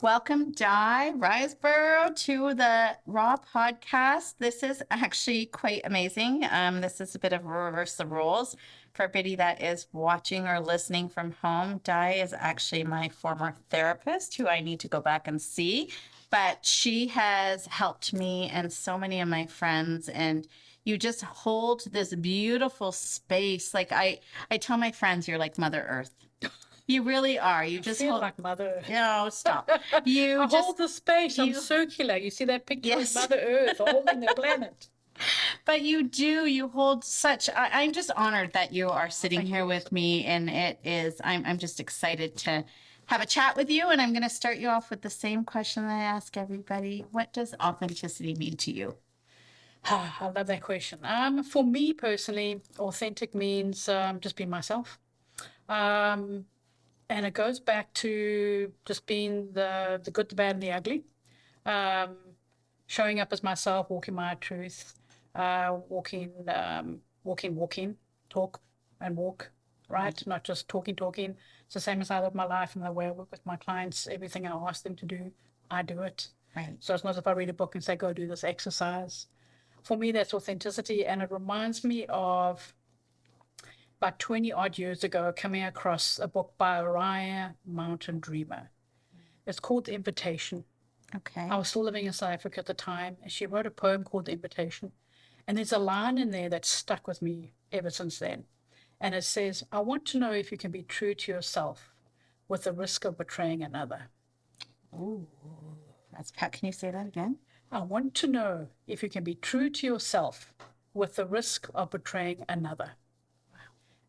Welcome, Di Riseborough, to the Raw podcast. This is actually quite amazing. This is a bit of a reverse the roles. For everybody that is watching or listening from home, Di is actually my former therapist who I need to go back and see. But she has helped me and so many of my friends. And you just hold this beautiful space. Like I tell my friends, you're like Mother Earth. You really are. You just feel hold. like Mother Earth. No, stop. You I just hold the space. I'm you- circular. You see that picture Yes. of Mother Earth holding the planet. But you do. You hold such. I'm just honored that you are sitting Thank here you. with me, and it is. I'm just excited to have a chat with you. And I'm going to start you off with the same question that I ask everybody: what does authenticity mean to you? I love that question. For me personally, authentic means just being myself. Um, and it goes back to just being the good, the bad, and the ugly. Um, Showing up as myself, walking my truth, walking, talk and walk, right? Not just talking. It's the same as I live my life and the way I work with my clients. Everything I ask them to do, I do it. Right. So it's not as if I read a book and say, go do this exercise. For me, that's authenticity. And it reminds me of about 20 odd years ago coming across a book by Raya Mountain Dreamer. It's called The Invitation. Okay. I was still living in South Africa at the time, and she wrote a poem called The Invitation. And there's a line in there that stuck with me ever since then. And it says, I want to know if you can be true to yourself with the risk of betraying another. Ooh, that's Pat. Can you say that again? I want to know if you can be true to yourself with the risk of betraying another.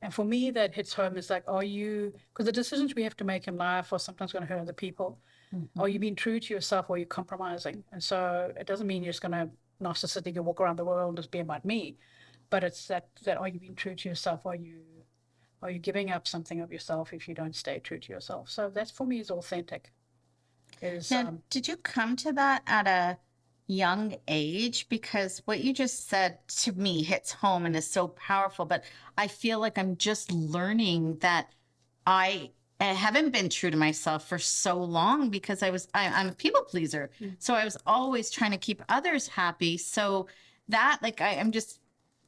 And for me, that hits home is like, are you, because the decisions we have to make in life are sometimes going to hurt other people. Are you being true to yourself or are you compromising? And so it doesn't mean you're just going to narcissistically walk around the world and just be about me. But it's that are you being true to yourself? Are you giving up something of yourself if you don't stay true to yourself? So that's for me is authentic. Now, did you come to that at a young age? Because what you just said to me hits home and is so powerful, but I feel like I'm just learning that I haven't been true to myself for so long because I'm a people pleaser. So I was always trying to keep others happy. So that, like, I'm just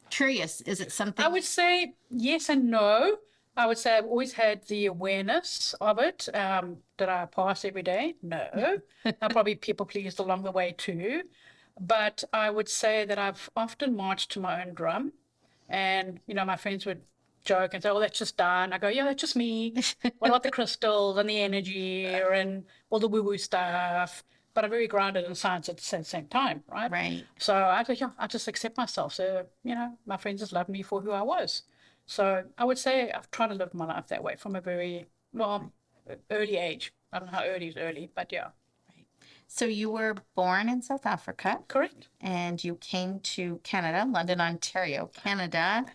curious, is it something? I would say yes and no. I would say I've always had the awareness of it. Did I pass every day? No. I probably people pleased along the way too. But I would say that I've often marched to my own drum. And, my friends would joke and say, oh, that's just Di. And I go, yeah, that's just me. What about the crystals and the energy and all the woo-woo stuff? But I'm very grounded in science at the same time, right? Right. So I think, yeah, I just accept myself. So, my friends just loved me for who I was. So I would say I've tried to live my life that way from a very, early age. I don't know how early is early, but yeah. So you were born in South Africa. Correct. And you came to Canada, London, Ontario, Canada.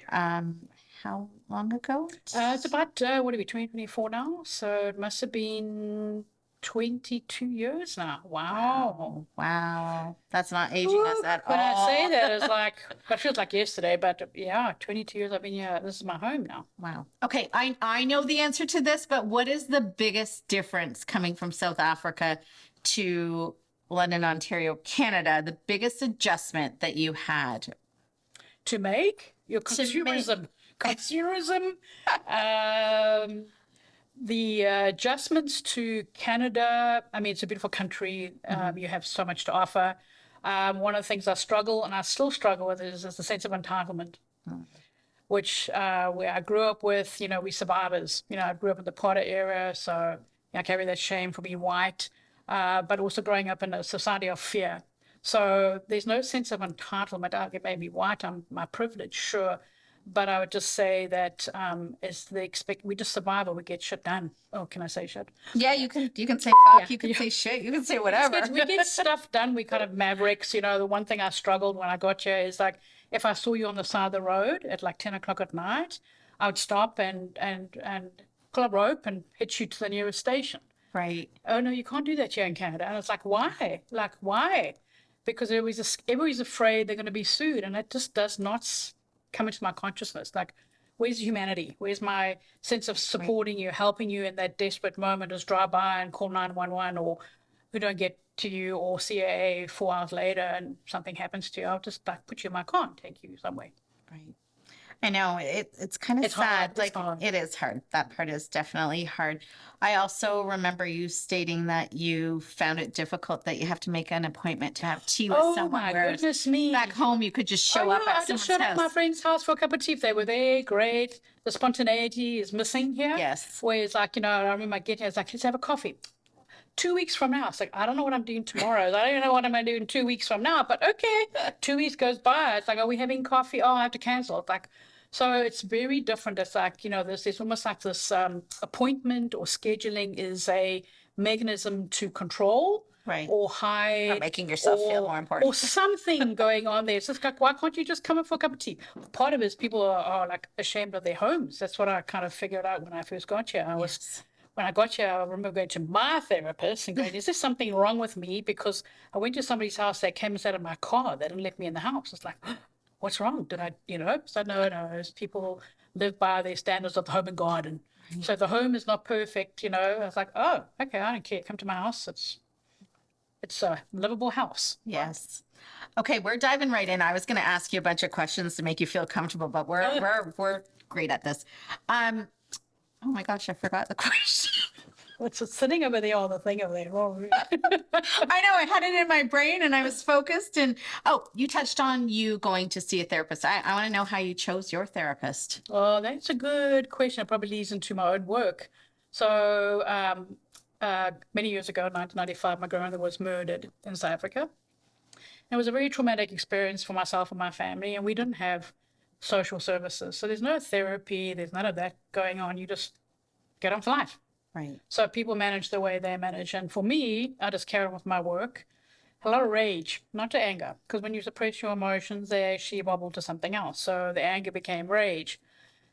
How long ago? It's about, 2024 now? So it must have been 22 years now. Wow. Wow. That's not aging us at When all. I say that, it's like, it feels like yesterday, but yeah, 22 years I've been here. This is my home now. Wow. Okay, I know the answer to this, but what is the biggest difference coming from South Africa to London, Ontario, Canada? The biggest adjustment that you had? To make your consumerism. The adjustments to Canada, I mean, it's a beautiful country. You have so much to offer. One of the things I struggle, and I still struggle with, is the sense of entitlement, which where I grew up with, we survivors. I grew up in the Potter era, so I carry that shame for being white, but also growing up in a society of fear. So there's no sense of entitlement. I may be white, I'm my privilege, sure. But I would just say that we just survive or we get shit done. Oh, can I say shit? Yeah, you can say fuck, Yeah, you can yeah. say shit, you can say whatever. We get stuff done. We kind of mavericks. The one thing I struggled when I got here is like if I saw you on the side of the road at like 10 o'clock at night, I would stop and pull a rope and hit you to the nearest station. Right. Oh no, you can't do that here in Canada. And it's like, why? Like, why? Because everybody's afraid they're going to be sued, and it just does not come into my consciousness. Like, Where's humanity? Where's my sense of supporting you, helping you in that desperate moment? Just drive by and call 911, or who don't get to you, or CAA 4 hours later and something happens to you. I'll just like put you in my car and take you somewhere. Right. I know it's kind of It's hard. sad. It's Like hard. it is hard. That part is definitely hard. I also remember you stating that you found it difficult that you have to make an appointment to have tea with Oh someone. my Whereas goodness me. back home, you could just show Oh up yeah, at I just someone's showed up at my house. friend's house for a cup of tea. If they were there, great. The spontaneity is missing here. Yes. Whereas like, I remember getting here, it's like, let's have a coffee. 2 weeks from now. It's like, I don't know what I'm doing tomorrow. I don't even know what I'm going to do in 2 weeks from now, but okay. 2 weeks goes by. It's like, are we having coffee? Oh, I have to cancel. It's like, so it's very different. It's like, there's almost like this appointment or scheduling is a mechanism to control Right. or hide. Or making yourself feel more important. Or something going on there. It's just like, why can't you just come in for a cup of tea? Part of it is people are like ashamed of their homes. That's what I kind of figured out when I first got here. When I got here, I remember going to my therapist and going, is there something wrong with me? Because I went to somebody's house, they came inside of my car, they didn't let me in the house. It's like, what's wrong? Did I, So no, people live by their standards of the home and garden. So the home is not perfect, I was like, oh, okay, I don't care. Come to my house. It's a livable house. Yes. Okay, we're diving right in. I was going to ask you a bunch of questions to make you feel comfortable, but we're great at this. Oh my gosh, I forgot the question. What's sitting over there on the thing over there? Oh, I know, I had it in my brain and I was focused. And you touched on you going to see a therapist. I want to know how you chose your therapist. oh, that's a good question. It probably leads into my own work. So many years ago, 1995, my grandmother was murdered in South Africa. It was a very traumatic experience for myself and my family, and we didn't have social services. So there's no therapy, there's none of that going on. You just get on with life. Right. So people manage the way they manage. And for me, I just carry on with my work. A lot of rage, not to anger, because when you suppress your emotions, they actually bubble to something else. So the anger became rage.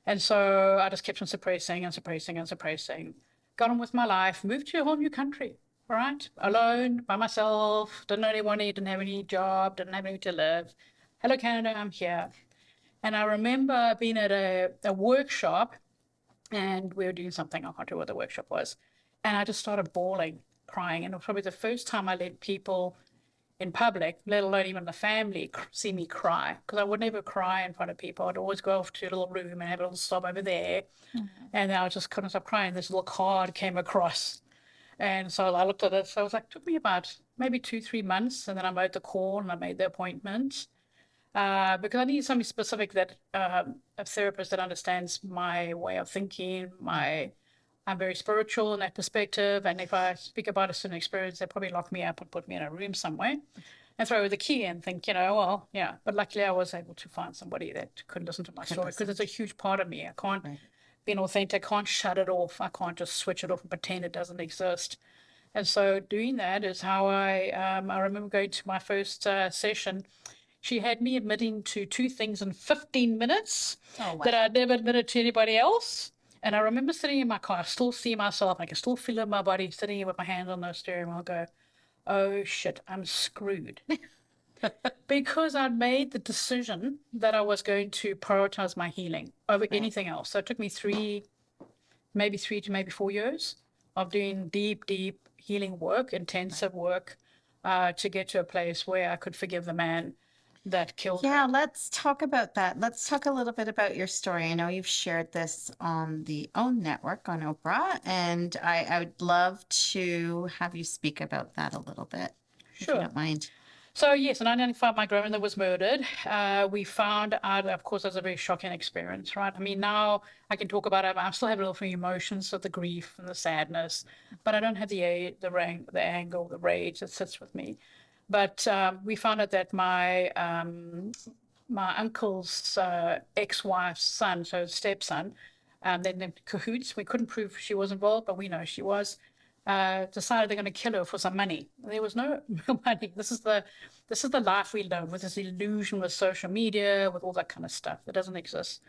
And so I just kept on suppressing and suppressing and suppressing. Got on with my life, moved to a whole new country, right? Alone, by myself, didn't know anyone, didn't have any job, didn't have anywhere to live. Hello, Canada, I'm here. And I remember being at a workshop and we were doing something, I can't remember what the workshop was. And I just started bawling, crying. And it was probably the first time I let people in public, let alone even the family, see me cry. Because I would never cry in front of people. I'd always go off to a little room and have a little sob over there. Mm-hmm. And I just couldn't stop crying. This little card came across. And so I looked at it. So it was like, took me about maybe 2-3 months. And then I made the call and I made the appointment. Because I need something specific that a therapist that understands my way of thinking. I'm very spiritual in that perspective, and if I speak about a certain experience, they probably lock me up and put me in a room somewhere and throw the key and think, well, yeah. But luckily, I was able to find somebody that could listen to my story because it's a huge part of me. I can't be authentic. I can't shut it off. I can't just switch it off and pretend it doesn't exist. And so doing that is how I remember going to my first session. She had me admitting to 2 things in 15 minutes that I'd never admitted to anybody else. And I remember sitting in my car, I still see myself, I can still feel it in my body, sitting here with my hands on the steering wheel, go, oh shit, I'm screwed. Because I'd made the decision that I was going to prioritize my healing over anything else. So it took me maybe 3 to 4 years of doing deep healing work, intensive work, to get to a place where I could forgive the man that killed her. Let's talk about that. Let's talk a little bit about your story. I know you've shared this on the OWN network on Oprah, and I would love to have you speak about that a little bit, if you don't mind. So yes, in 1995, my grandmother was murdered. We found out, of course, it was a very shocking experience, right? I mean, now I can talk about it. I still have a little emotions of the grief and the sadness, but I don't have the anger, or the rage that sits with me. But we found out that my uncle's ex-wife's son, so stepson, then in cahoots, we couldn't prove she was involved, but we know she was, decided they're going to kill her for some money. There was no real money. This is the life we live with, this illusion with social media, with all that kind of stuff. It doesn't exist.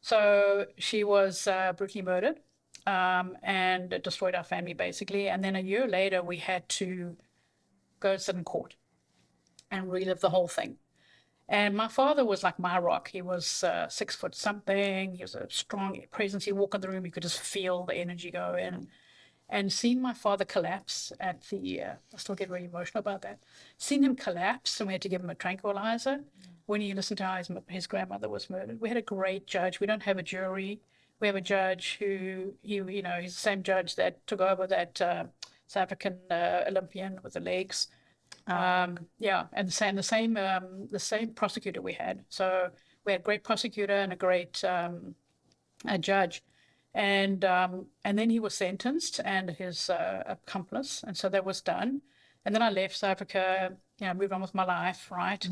So she was brutally murdered and it destroyed our family, basically. And then a year later, we had to go sit in court and relive the whole thing. And my father was like my rock. He was 6 foot something. He was a strong presence. He'd walk in the room, you could just feel the energy go in. And seeing my father collapse at the, I still get really emotional about that. Seeing him collapse, and we had to give him a tranquilizer when he listened to how his grandmother was murdered. We had a great judge. We don't have a jury. We have a judge who, he's the same judge that took over that South African Olympian with the legs. Yeah, and the same prosecutor we had. So we had a great prosecutor and a great a judge, and then he was sentenced and his accomplice, and so that was done. And then I left South Africa, moved on with my life, right?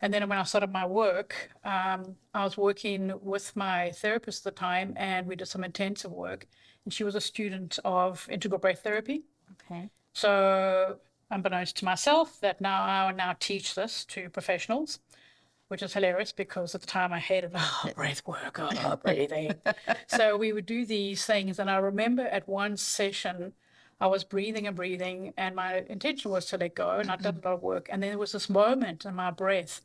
And then when I started my work, I was working with my therapist at the time, and we did some intensive work. And she was a student of integral breath therapy. Okay. So, unbeknownst to myself, that I now teach this to professionals, which is hilarious because at the time I hated breath work, breathing. So we would do these things. And I remember at one session, I was breathing and breathing, and my intention was to let go, and I did a lot of work. And then there was this moment in my breath.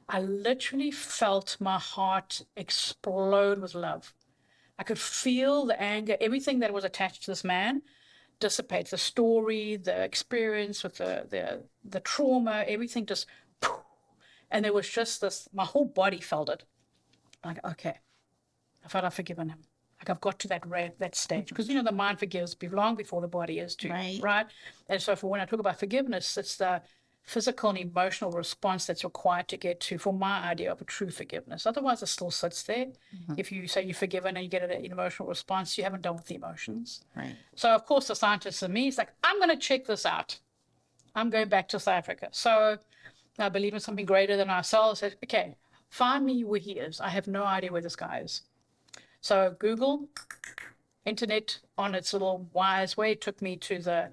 I literally felt my heart explode with love. I could feel the anger, everything that was attached to this man dissipate. The story, the experience with the trauma, everything just, and there was just this, my whole body felt it. Like, okay, I felt I've forgiven him. Like I've got to that stage. Because, the mind forgives long before the body is too, right? And so when I talk about forgiveness, it's the physical and emotional response that's required to get to, for my idea of a true forgiveness. Otherwise, it still sits there. If you say you're forgiven and you get an emotional response, you haven't dealt with the emotions. Right. So, of course, the scientist in me is like, I'm going to check this out. I'm going back to South Africa. So I believe in something greater than ourselves. I said, okay, find me where he is. I have no idea where this guy is. So Google, internet on its little wise way, took me to the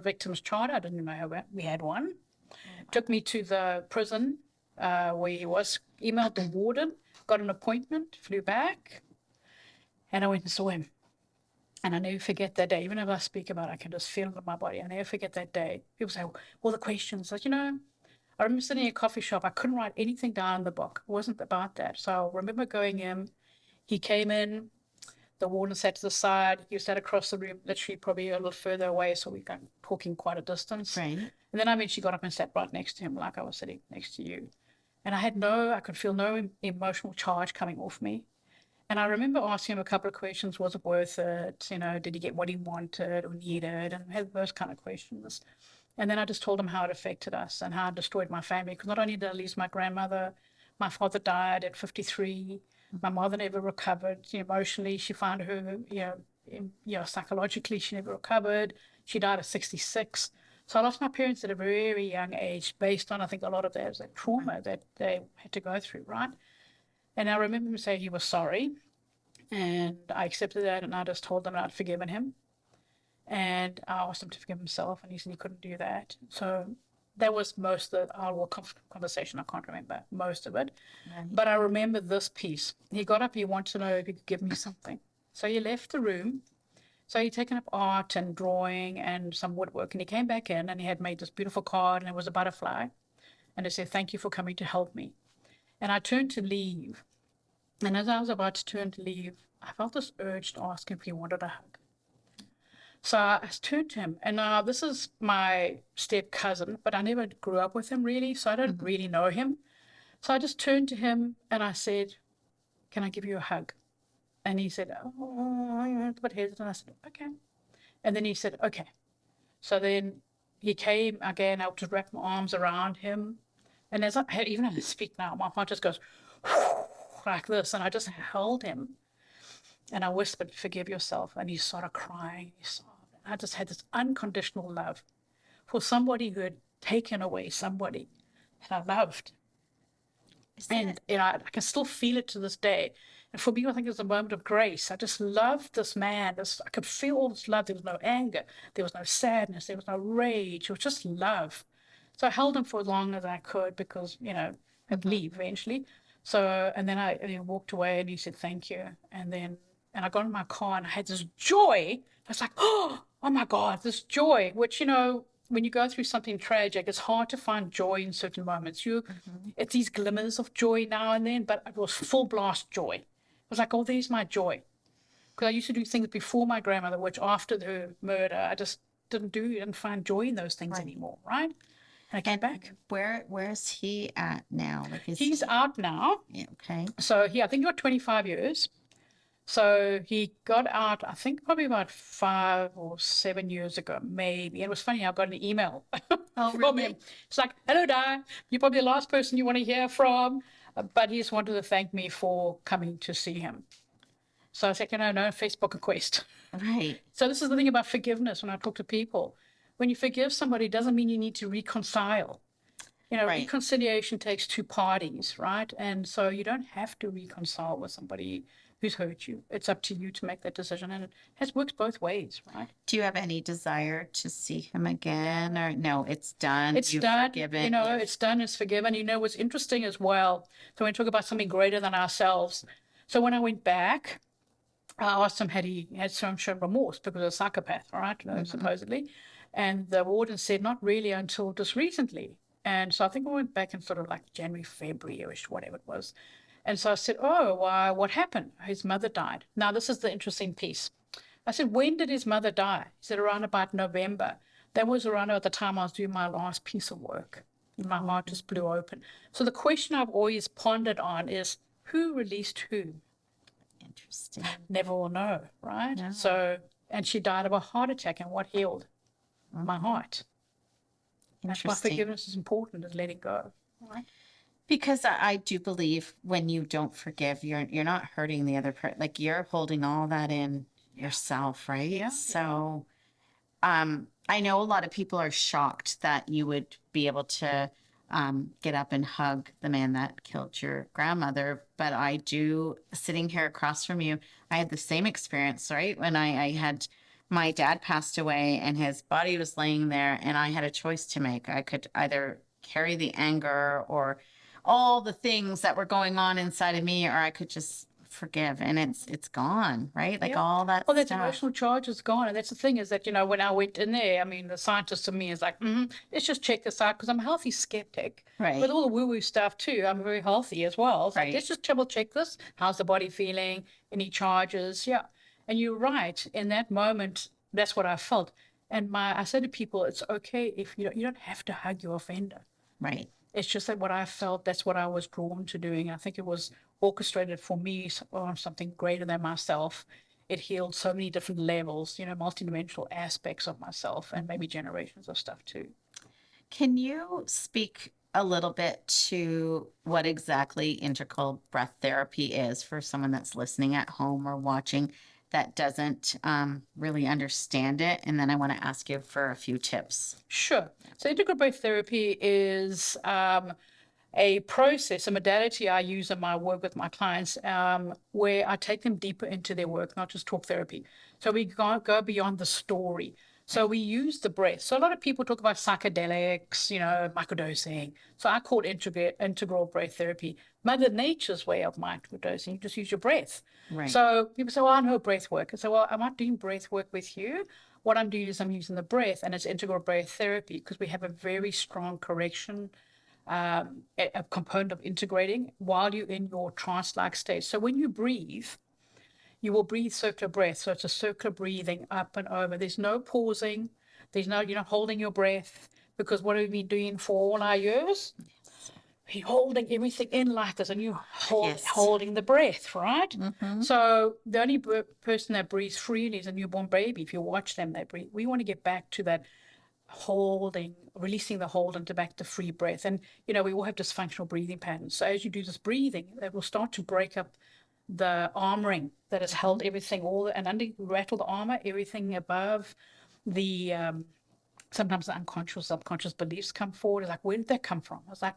victims charter. I didn't know we had one. Took me to the prison where he was, emailed the warden, got an appointment, flew back, and I went and saw him. And I never forget that day. Even if I speak about it, I can just feel it in my body. I never forget that day. People say, all the questions. Like, I remember sitting in a coffee shop. I couldn't write anything down in the book. It wasn't about that. So I remember going in. He came in. The warden sat to the side. He sat across the room, literally probably a little further away. So we got talking quite a distance. Right. And then I eventually got up and sat right next to him, like I was sitting next to you. And I could feel no emotional charge coming off me. And I remember asking him a couple of questions. Was it worth it? Did he get what he wanted or needed? And had those kind of questions. And then I just told him how it affected us and how it destroyed my family. Because not only did I lose my grandmother, my father died at 53. My mother never recovered. Emotionally, she found her, psychologically, she never recovered. She died at 66. So I lost my parents at a very, very young age based on, I think, a lot of that trauma that they had to go through, right? And I remember him saying he was sorry. And I accepted that, and I just told them I'd forgiven him. And I asked him to forgive himself, and he said he couldn't do that. So that was most of our conversation. I can't remember most of it. Right. But I remember this piece. He got up, he wanted to know if he could give me something. So he left the room. So he'd taken up art and drawing and some woodwork, and he came back in and he had made this beautiful card, and it was a butterfly. And it said, "Thank you for coming to help me." And I turned to leave. And as I was about to turn to leave, I felt this urge to ask him if he wanted a hug. So I turned to him, and this is my step cousin, but I never grew up with him really, so I don't really know him. So I just turned to him and I said, "Can I give you a hug?" And he said, "Oh, I'm a bit hesitant." I said, "Okay." And then he said, "Okay." So then he came again. I just wrapped my arms around him. And even as I speak now, my heart just goes like this. And I just held him. And I whispered, "Forgive yourself." And he started crying. He sobbed. And I just had this unconditional love for somebody who had taken away somebody that I loved. And I can still feel it to this day. And for me, I think it was a moment of grace. I just loved this man. I could feel all this love. There was no anger. There was no sadness. There was no rage. It was just love. So I held him for as long as I could because, I'd leave eventually. So, and then I walked away and he said, "Thank you." And I got in my car and I had this joy. I was like, oh my God, this joy, which, when you go through something tragic, it's hard to find joy in certain moments. It's these glimmers of joy now and then, but it was full blast joy. It was like, oh, there's my joy. Because I used to do things before my grandmother, which after the murder, I just didn't find joy in those things anymore, right? And I came back. Where's he at now? Like, He's out now. Yeah, okay. So I think he got 25 years. So he got out, I think probably about 5 or 7 years ago, maybe. And it was funny, I got an email from really? him. It's like, hello, Di, you're probably the last person you want to hear from. But he just wanted to thank me for coming to see him. So I said, no, Facebook request. Right. So this is the thing about forgiveness when I talk to people. When you forgive somebody, it doesn't mean you need to reconcile. Reconciliation takes two parties, right? And so you don't have to reconcile with somebody who's hurt you. It's up to you to make that decision. And it works both ways, right? Do you have any desire to see him again, or no, it's done? It's done. Forgiven. It's done, it's forgiven. What's interesting as well, so when we talk about something greater than ourselves, so when I went back, I asked him had he had shown remorse because of a psychopath, right? Supposedly. And the warden said, not really until just recently. And so I think we went back in sort of like January, February-ish, whatever it was. And so I said, oh, why, what happened? His mother died. Now, this is the interesting piece. I said, when did his mother die? He said, around about November. That was around about the time I was doing my last piece of work. And my heart just blew open. So the question I've always pondered on is, who released who? Interesting. Never will know, right? No. So, and she died of a heart attack, and what healed? My heart. That's why forgiveness is important, is letting go. Right? Because I do believe when you don't forgive, you're not hurting the other person. Like, you're holding all that in yourself, right? Yeah. So, I know a lot of people are shocked that you would be able to get up and hug the man that killed your grandmother. But I do, sitting here across from you, I had the same experience, right? When I had my dad passed away and his body was laying there, and I had a choice to make. I could either carry the anger or all the things that were going on inside of me, or I could just forgive, and it's gone, right? Like, all that that stuff. emotional charge is gone. And that's the thing, is that, when I went in there, the scientist to me is like, let's just check this out, because I'm a healthy skeptic. Right. With all the woo-woo stuff too, I'm very healthy as well. It's Right. like, let's just double check this. How's the body feeling? Any charges? Yeah. And you're right. In that moment, that's what I felt. And I said to people, it's okay if you don't have to hug your offender. Right. It's just that what I felt, that's what I was drawn to doing. I think it was orchestrated for me on something greater than myself. It healed so many different levels, multidimensional aspects of myself, and maybe generations of stuff too. Can you speak a little bit to what exactly integral breath therapy is for someone that's listening at home or watching that doesn't really understand it? And then I want to ask you for a few tips. Sure. So integral breath therapy is a process, a modality I use in my work with my clients, where I take them deeper into their work, not just talk therapy. So we go beyond the story. So we use the breath. So a lot of people talk about psychedelics, microdosing. So I call it integral breath therapy. Mother Nature's way of microdosing, you just use your breath. Right. So people say, well, I know breath work. I say, well, I'm not doing breath work with you. What I'm doing is I'm using the breath, and it's integral breath therapy, because we have a very strong correction, a component of integrating while you're in your trance-like state. So when you breathe, you will breathe circular breath. So it's a circular breathing up and over. There's no pausing. There's no, you're not holding your breath, because what have we been doing for all our years? You're holding everything in like this, and you're holding the breath, right? Mm-hmm. So the only person that breathes freely is a newborn baby. If you watch them, they breathe. We want to get back to that holding, releasing the hold, into back to free breath. And, we all have dysfunctional breathing patterns. So as you do this breathing, that will start to break up the armoring that has held everything, and under you rattle the armor, everything above the, sometimes the unconscious, subconscious beliefs come forward. It's like, where did that come from? I was like,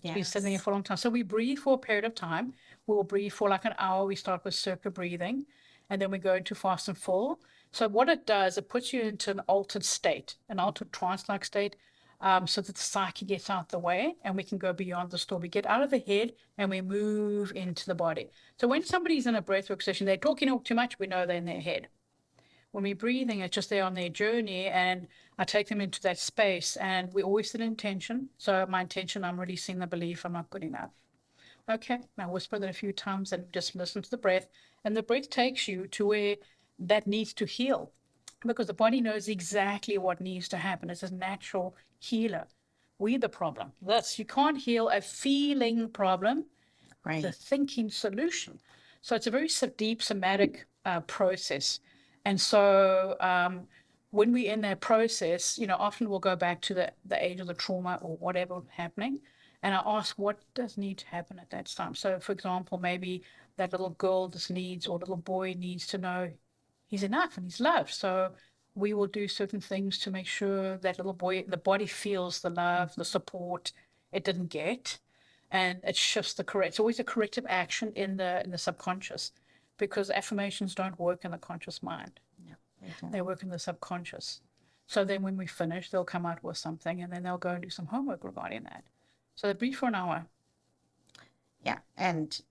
it's been sitting there for a long time. So we breathe for a period of time. We will breathe for like an hour. We start with circular breathing, and then we go into fast and full. So what it does, it puts you into an altered state, an altered trance-like state, so that the psyche gets out the way, and we can go beyond the story. We get out of the head, and we move into the body. So when somebody's in a breathwork session, they're talking too much, we know they're in their head. When we're breathing, it's just they're on their journey, and I take them into that space, and we always set an intention. So my intention, I'm releasing the belief I'm not good enough. Okay, now whisper that a few times and just listen to the breath. And the breath takes you to where that needs to heal, because the body knows exactly what needs to happen. It's a natural healer. We're the problem. You can't heal a feeling problem, Right. the thinking solution. So it's a very deep somatic process. And so when we're in that process, often we'll go back to the age of the trauma or whatever happening. And I ask, what does need to happen at that time? So, for example, maybe that little girl just needs, or little boy needs to know he's enough and he's loved. So we will do certain things to make sure that little boy, the body feels the love, the support it didn't get, and it shifts the correct. It's always a corrective action in the subconscious, because affirmations don't work in the conscious mind. No, they work in the subconscious. So then when we finish, they'll come out with something, and then they'll go and do some homework regarding that. So they breathe for an hour. Yeah. And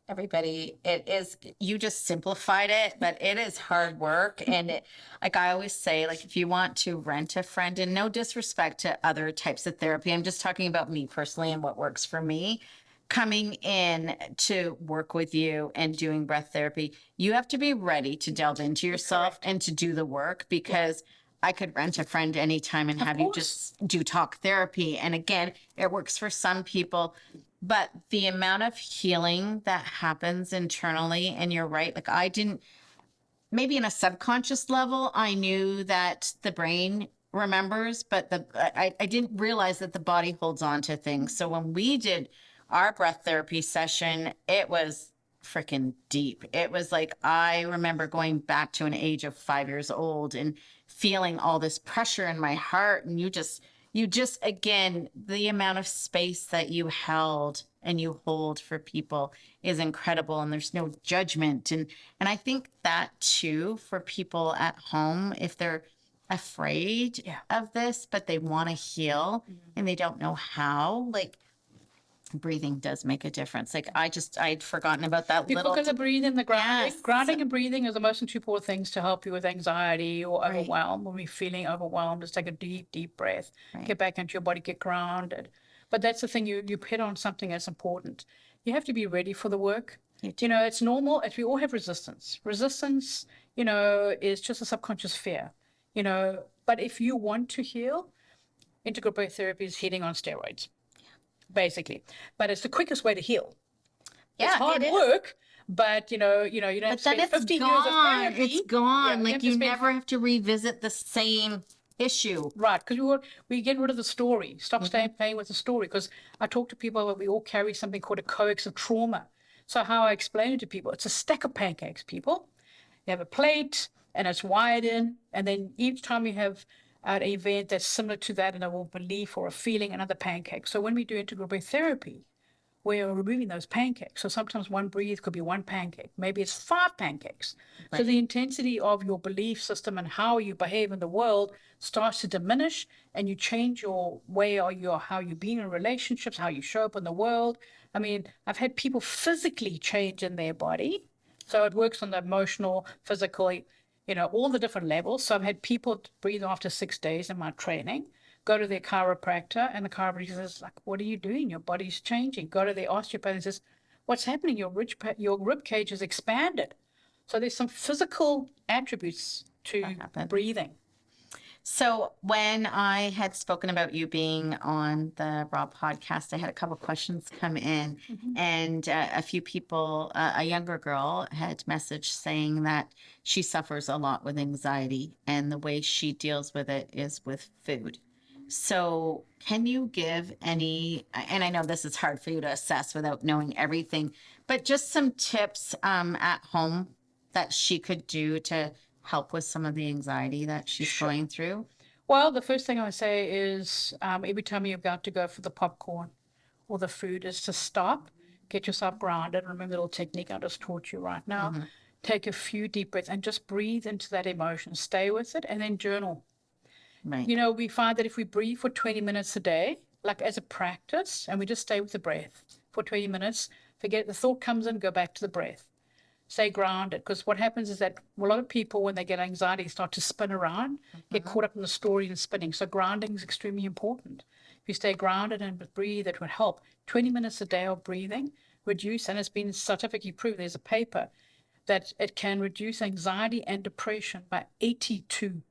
everybody, it is, you just simplified it, but it is hard work. And like I always say, like, if you want to rent a friend, and no disrespect to other types of therapy, I'm just talking about me personally and what works for me. Coming in to work with you and doing breath therapy, you have to be ready to delve into yourself and to do the work, because I could rent a friend anytime and have you just do talk therapy. And again, it works for some people, but the amount of healing that happens internally, and you're right, like I didn't, maybe in a subconscious level, I knew that the brain remembers, but I didn't realize that the body holds on to things. So when we did our breath therapy session, it was freaking deep. It was like, I remember going back to an age of 5 years old and feeling all this pressure in my heart. And you just, again, the amount of space that you held and you hold for people is incredible. And there's no judgment. And I think that too, for people at home, if they're afraid of this, but they want to heal and they don't know how, like, breathing does make a difference. Like I'd forgotten about that little. Because the breathing, the grounding. Yes. Grounding and breathing are the most important things to help you with anxiety or overwhelm. When we're feeling overwhelmed, just take a deep, deep breath. Get back into your body, get grounded. But that's the thing, you hit on something that's important. You have to be ready for the work. It's normal. We all have resistance. Resistance, is just a subconscious fear. But if you want to heal, integral breath therapy is healing on steroids. Basically, but it's the quickest way to heal. Yeah, it's hard work, but you don't have to spend 15 years of therapy. It's gone. Like you never have to revisit the same issue. Right, because we get rid of the story. Stop playing with the story. Because I talk to people that we all carry something called a coax of trauma. So how I explain it to people, it's a stack of pancakes, people. You have a plate and it's wired in, and then each time you have an event that's similar to that, and a belief or a feeling, another pancake. So when we do integral breath therapy, we're removing those pancakes. So sometimes one breathe could be one pancake. Maybe it's 5 pancakes. So the intensity of your belief system and how you behave in the world starts to diminish, and you change your way or how you be in relationships, how you show up in the world. I mean, I've had people physically change in their body. So it works on the emotional, physical, all the different levels. So I've had people breathe after 6 days in my training, go to their chiropractor, and the chiropractor says, like, what are you doing? Your body's changing. Go to their osteopath and says, what's happening? Your rib cage is expanded. So there's some physical attributes to breathing. So when I had spoken about you being on the Raw podcast, I had a couple questions come in, and a few people, a younger girl had messaged saying that she suffers a lot with anxiety, and the way she deals with it is with food. So can you give any, and I know this is hard for you to assess without knowing everything, but just some tips at home that she could do to help with some of the anxiety that she's going through? Well, the first thing I say is every time you're about to go for the popcorn or the food, is to stop, get yourself grounded. Remember the little technique I just taught you right now. Take a few deep breaths and just breathe into that emotion. Stay with it, and then journal. Right. We find that if we breathe for 20 minutes a day, like as a practice, and we just stay with the breath for 20 minutes, forget the thought comes in, go back to the breath. Stay grounded. Because what happens is that a lot of people, when they get anxiety, start to spin around, get caught up in the story and spinning. So grounding is extremely important. If you stay grounded and breathe, it would help. 20 minutes a day of breathing reduce, and it's been scientifically proven. There's a paper that it can reduce anxiety and depression by 82%.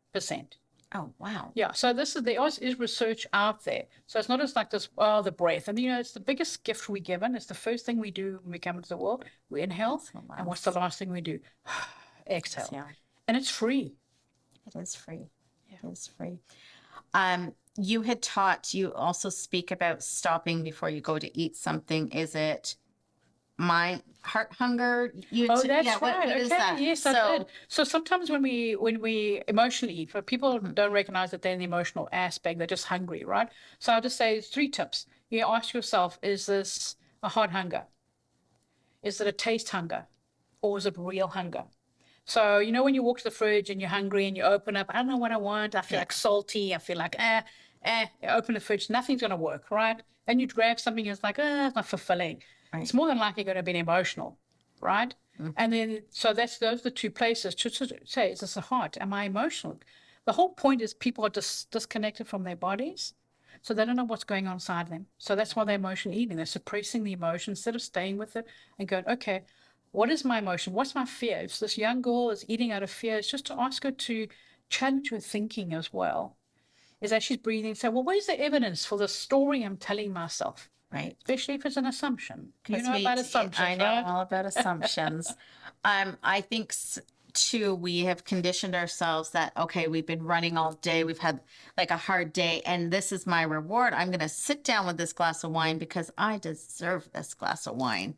Oh, wow. Yeah, so there is research out there. So it's not just like this, oh, the breath. And it's the biggest gift we given. It's the first thing we do when we come into the world. We inhale. And what's the last thing we do? Exhale. Yeah. And it's free. It is free. Yeah. It is free. You also speak about stopping before you go to eat something. Is it my heart hunger? That's right. What is that? Yes, I did. So sometimes when we emotionally eat, for people don't recognize that they're in the emotional aspect, they're just hungry, right? So I'll just say 3 tips. You ask yourself, is this a heart hunger? Is it a taste hunger? Or is it real hunger? So, when you walk to the fridge and you're hungry and you open up, I don't know what I want. I feel like salty. I feel like, you open the fridge, nothing's going to work, right? And you grab something, it's like, it's not fulfilling. Right. It's more than likely going to be emotional, right? Mm-hmm. And then, so those are the 2 places to say, is this a heart? Am I emotional? The whole point is people are disconnected from their bodies. So they don't know what's going on inside them. So that's why they're emotional eating. They're suppressing the emotion instead of staying with it and going, okay, what is my emotion? What's my fear? If this young girl is eating out of fear, it's just to ask her to challenge her thinking as well. Is that she's breathing, say, well, where's the evidence for the story I'm telling myself? Right. Especially if it's an assumption. You know about assumptions, I know right? all about assumptions. I think too, we have conditioned ourselves that, okay, we've been running all day. We've had like a hard day and this is my reward. I'm going to sit down with this glass of wine because I deserve this glass of wine.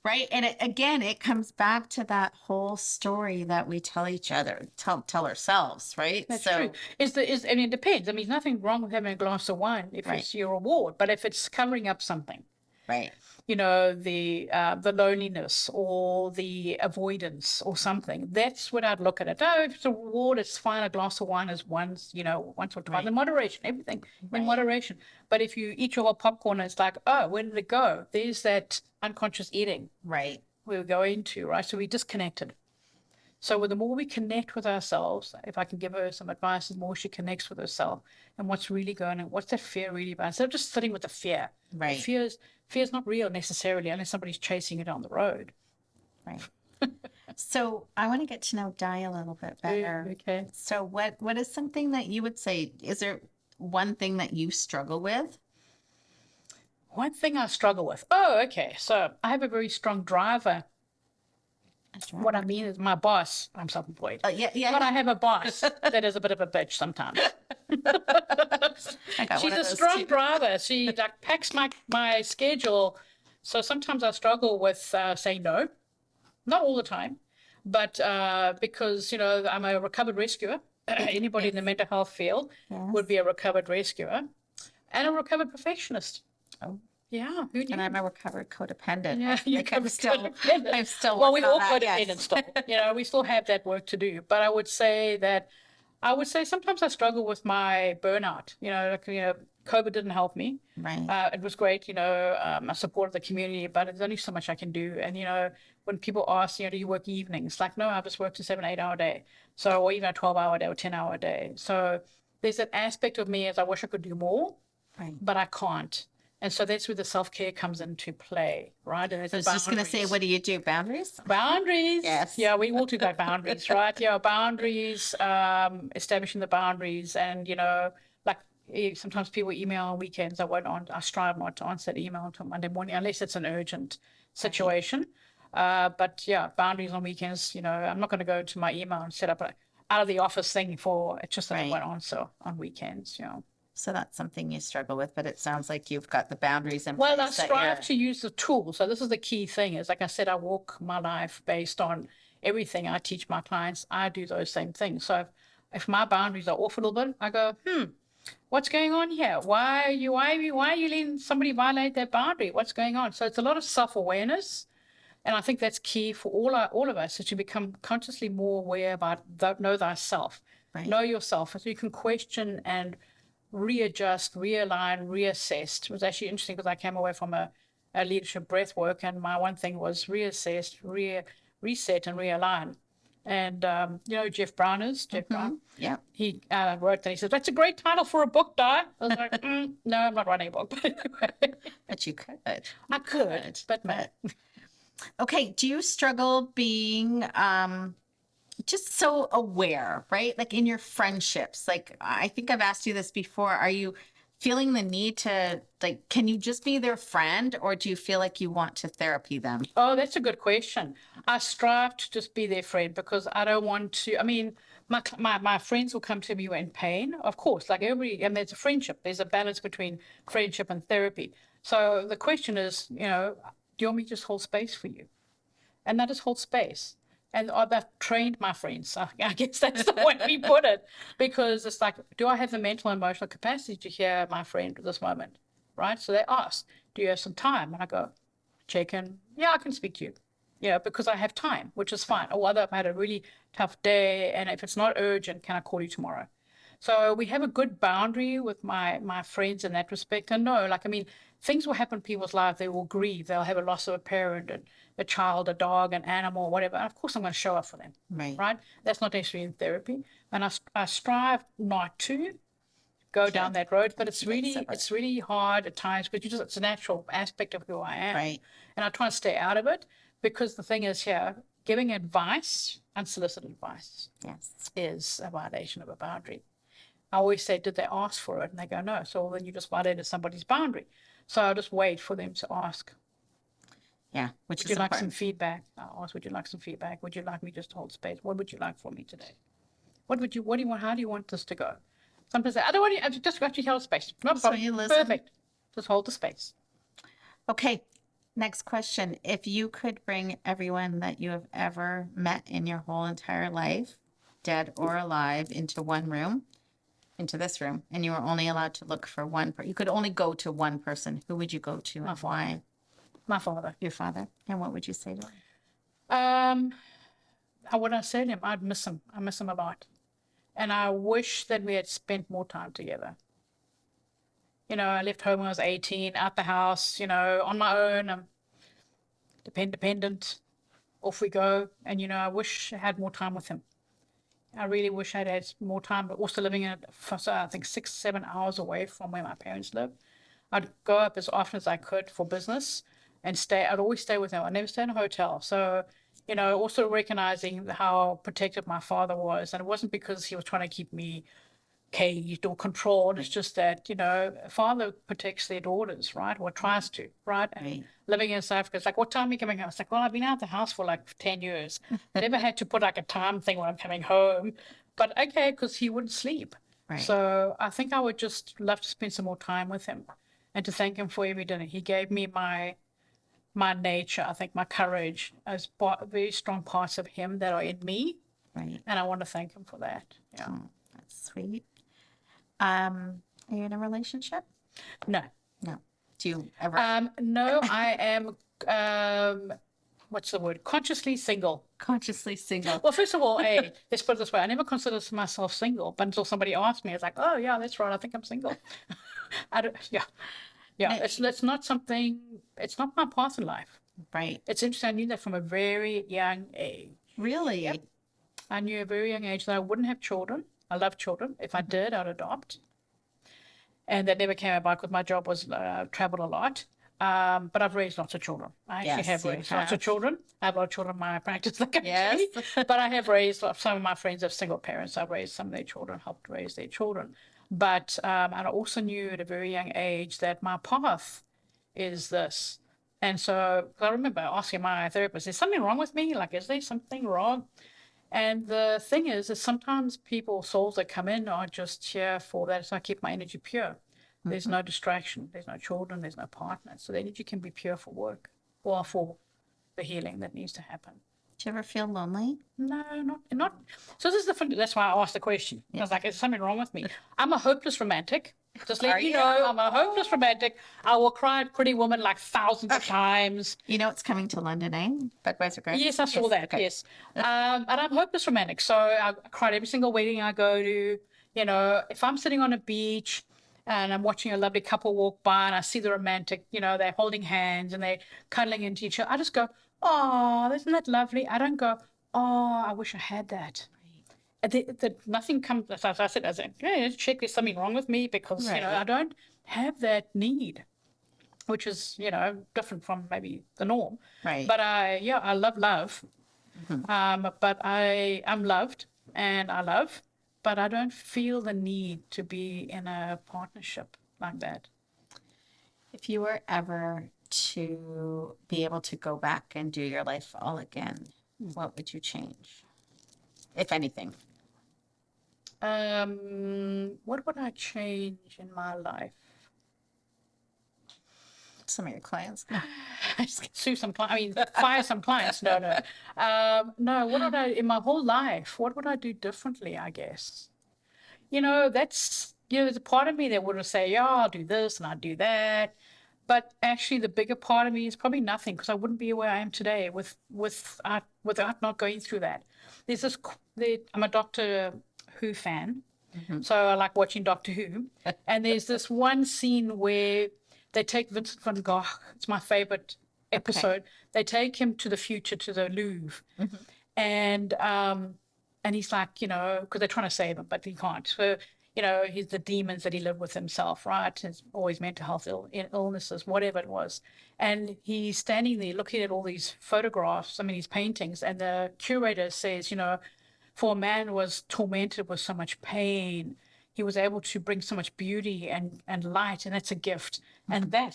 Right. And it comes back to that whole story that we tell each other, tell ourselves. Right. That's true. It depends. I mean, there's nothing wrong with having a glass of wine if it's your reward, but if it's covering up something. Right. The loneliness or the avoidance or something. That's what I'd look at it. Oh, if it's a reward, it's fine. A glass of wine is once or twice in moderation, everything in moderation. But if you eat your whole popcorn, it's like, oh, where did it go? There's that unconscious eating. Right. We were going to, right? So we disconnected. So the more we connect with ourselves, if I can give her some advice, the more she connects with herself and what's really going on, what's that fear really about? Instead of just sitting with the fear. Right. Fear is not real necessarily unless somebody's chasing it on the road. Right. So I want to get to know Di a little bit better. Okay. So what is something that you would say, is there one thing that you struggle with? One thing I struggle with. Oh, okay. So I have a very strong driver. What I mean is my boss, I'm self-employed. Yeah. But I have a boss that is a bit of a bitch sometimes. She's a strong driver. She like packs my schedule. So sometimes I struggle with saying no. Not all the time. But because, I'm a recovered rescuer. Anybody in the mental health field would be a recovered rescuer. And a recovered perfectionist. Oh. Yeah, who knew? And I'm a recovered codependent. Yeah, I'm still well, we all that, codependent still. We still have that work to do. But I would say sometimes I struggle with my burnout. COVID didn't help me. Right. It was great. I supported the community, but there's only so much I can do. And when people ask, do you work evenings? Like, no, I just worked a 7-8 hour day. So, or even a 12-hour day or 10-hour day. So there's that aspect of me as I wish I could do more, but I can't. And so that's where the self-care comes into play, right? And I was just going to say, what do you do? Boundaries? Boundaries. Yes. Yeah, we all do about boundaries, right? Yeah, boundaries, establishing the boundaries. And, sometimes people email on weekends. I strive not to answer that email until Monday morning, unless it's an urgent situation. But yeah, boundaries on weekends, I'm not going to go to my email and set up an out of the office thing it's just that I won't answer on weekends, So that's something you struggle with, but it sounds like you've got the boundaries in place. Well, I strive to use the tool. So this is the key thing is, like I said, I walk my life based on everything I teach my clients. I do those same things. So if my boundaries are off a little bit, I go, what's going on here? Why are you letting somebody violate that boundary? What's going on? So it's a lot of self-awareness. And I think that's key for all of us, is to become consciously more aware about know thyself, know yourself, so you can question and readjust, realign, reassess. It was actually interesting because I came away from a leadership breath work, and my one thing was reassess, reset and realign. And you know, Jeff Brown. Yeah. He wrote that. He said, "That's a great title for a book, Di." I was like, "No, I'm not writing a book." But anyway, But you could. I could, but no. Okay. Do you struggle being just so aware, right? Like in your friendships, like I think I've asked you this before. Are you feeling the need to, like, can you just be their friend, or do you feel like you want to therapy them? Oh, that's a good question. I strive to just be their friend because I don't want to. I mean, my friends will come to me in pain, of course, like and there's a friendship. There's a balance between friendship and therapy. So the question is, you know, do you want me to just hold space for you? And I just hold space. And I've trained my friends. I guess that's the way we put it, because it's like, do I have the mental and emotional capacity to hear my friend at this moment, right? So they ask, do you have some time? And I go, check in. Yeah, I can speak to you. Yeah, because I have time, which is fine. Or whether I've had a really tough day, and if it's not urgent, can I call you tomorrow? So we have a good boundary with my friends in that respect. And no, like, I mean, things will happen in people's lives. They will grieve. They'll have a loss of a parent, and a child, a dog, an animal, whatever. And of course, I'm going to show up for them. Right? That's not necessarily in therapy. And I strive not to go down that road, but it's really hard at times, because it's a natural aspect of who I am. Right. And I try and stay out of it, because the thing is here, giving advice, unsolicited advice, is a violation of a boundary. I always say, did they ask for it? And they go, no. So then you just violated somebody's boundary. So I'll just wait for them to ask. Yeah, which would you like some feedback? I'll ask, would you like some feedback? Would you like me just to hold space? What would you like from me today? What do you want? How do you want this to go? Sometimes I don't want you, I just got you hold space. No problem. You listen. Perfect. Just hold the space. Okay. Next question. If you could bring everyone that you have ever met in your whole entire life, dead or alive, into one room, into this room, and you were only allowed to look for one you could only go to one person, who would you go to and why? My father. Your father. And what would you say to him? How would I say to him? I'd miss him. I miss him a lot. And I wish that we had spent more time together. You know, I left home when I was 18, out the house, you know, on my own. I'm dependent. Off we go. And, you know, I wish I had more time with him. I really wish I'd had more time, but also living in, I think, 6-7 hours away from where my parents live. I'd go up as often as I could for business and stay. I'd always stay with him. I'd never stay in a hotel. So, you know, also recognizing how protective my father was. And it wasn't because he was trying to keep me caged or controlled. It's just that, you know, a father protects their daughters, right? Or tries to, right? And living in South Africa, it's like, what time are you coming home? It's like, well, I've been out the house for like 10 years. I never had to put like a time thing when I'm coming home. But okay, because he wouldn't sleep. Right. So I think I would just love to spend some more time with him and to thank him for every dinner. He gave me my nature, I think my courage, as very strong parts of him that are in me. Right. And I want to thank him for that. Yeah. Oh, that's sweet. Are you in a relationship? No. No. Do you ever? No, I am, what's the word? Consciously single. Consciously single. Well, first of all, let's put it this way. I never considered myself single, but until somebody asked me, it's like, oh, yeah, that's right. I think I'm single. Yeah. It's not something, it's not my path in life. Right. It's interesting. I knew that from a very young age. Really? Yep. I knew at a very young age that I wouldn't have children. I love children. If I did, I'd adopt. And that never came about because my job was traveled a lot. But I've raised lots of children. I actually have raised lots of children. I have a lot of children in my practice. Yes. But I have raised, some of my friends have single parents. I've raised some of their children, helped raise their children. But I also knew at a very young age that my path is this. And so I remember asking my therapist, is something wrong with me? Like, is there something wrong? And the thing is sometimes people, souls that come in are just here for that. So I keep my energy pure. There's no distraction. There's no children. There's no partner. So the energy can be pure for work or for the healing that needs to happen. Do you ever feel lonely? No, not. So this is that's why I asked the question. I was like, is something wrong with me? I'm a hopeless romantic. Just let you know, I'm a hopeless romantic. I will cry at Pretty Woman like thousands of times. You know it's coming to London, eh? Budweiser Garden? Yes, I saw that, okay. Yes. And I'm a hopeless romantic. So I cried every single wedding I go to. You know, if I'm sitting on a beach and I'm watching a lovely couple walk by and I see the romantic, you know, they're holding hands and they're cuddling into each other, I just go, oh, isn't that lovely? I don't go, oh, I wish I had that. Nothing comes, as I said, as a, yeah, check there's something wrong with me because, Right. I don't have that need, which is, different from maybe the norm. Right. But I love love. But I'm loved and I love, but I don't feel the need to be in a partnership like that. If you were ever to be able to go back and do your life all again, what would you change, if anything? What would I change in my life? Some of your clients. Sue some clients. I mean, fire some clients. No, no. No, what would I, in my whole life, what would I do differently, I guess? There's a part of me that would say, yeah, I'll do this and I'll do that. But actually, the bigger part of me is probably nothing because I wouldn't be where I am today without not going through that. I'm a Doctor Who fan, so I like watching Doctor Who. And there's this one scene where they take Vincent van Gogh. It's my favorite episode. They take him to the future, to the Louvre, and he's like, because they're trying to save him, but he can't. So he's the demons that he lived with himself, right? His always mental health illnesses, whatever it was. And he's standing there looking at all these photographs, these paintings, and the curator says, for a man who was tormented with so much pain, he was able to bring so much beauty and light, and that's a gift. And then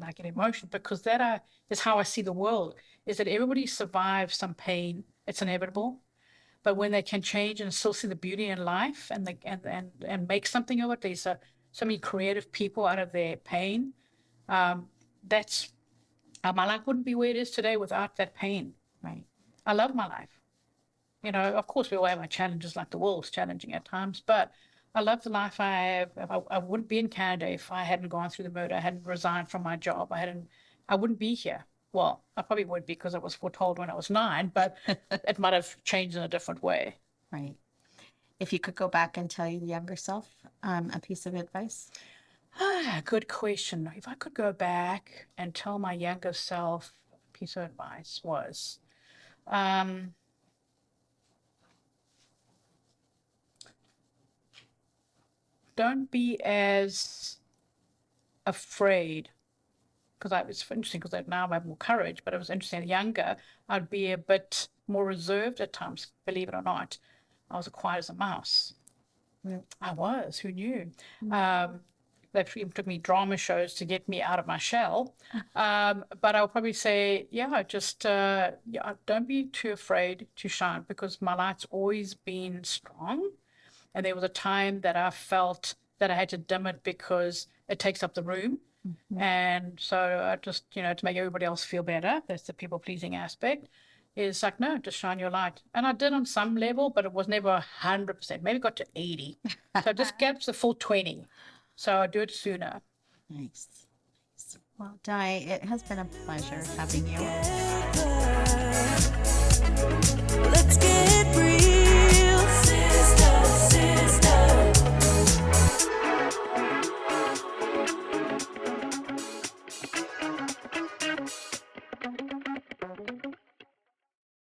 I get emotional because that is how I see the world, is that everybody survives some pain. It's inevitable. But when they can change and still see the beauty in life and make something of it, there's so many creative people out of their pain. That's my life wouldn't be where it is today without that pain. Right. I love my life. Of course, we all have our challenges, like the world's challenging at times, but I love the life I have. I wouldn't be in Canada if I hadn't gone through the murder. I hadn't resigned from my job. I wouldn't be here. Well, I probably would because I was foretold when I was 9, but it might have changed in a different way. Right. If you could go back and tell your younger self a piece of advice? Good question. If I could go back and tell my younger self a piece of advice was, don't be as afraid. Because it's interesting because now I have more courage, but it was interesting. Younger, I'd be a bit more reserved at times, believe it or not. I was as quiet as a mouse. I was, who knew? They took me drama shows to get me out of my shell. But I'll probably say, don't be too afraid to shine because my light's always been strong. And there was a time that I felt that I had to dim it because it takes up the room. And so I just, to make everybody else feel better, that's the people-pleasing aspect, is like, no, just shine your light. And I did on some level, but it was never 100%. Maybe got to 80. So just get the full 20. So I do it sooner. Nice. Well, Di, it has been a pleasure having you. Let's get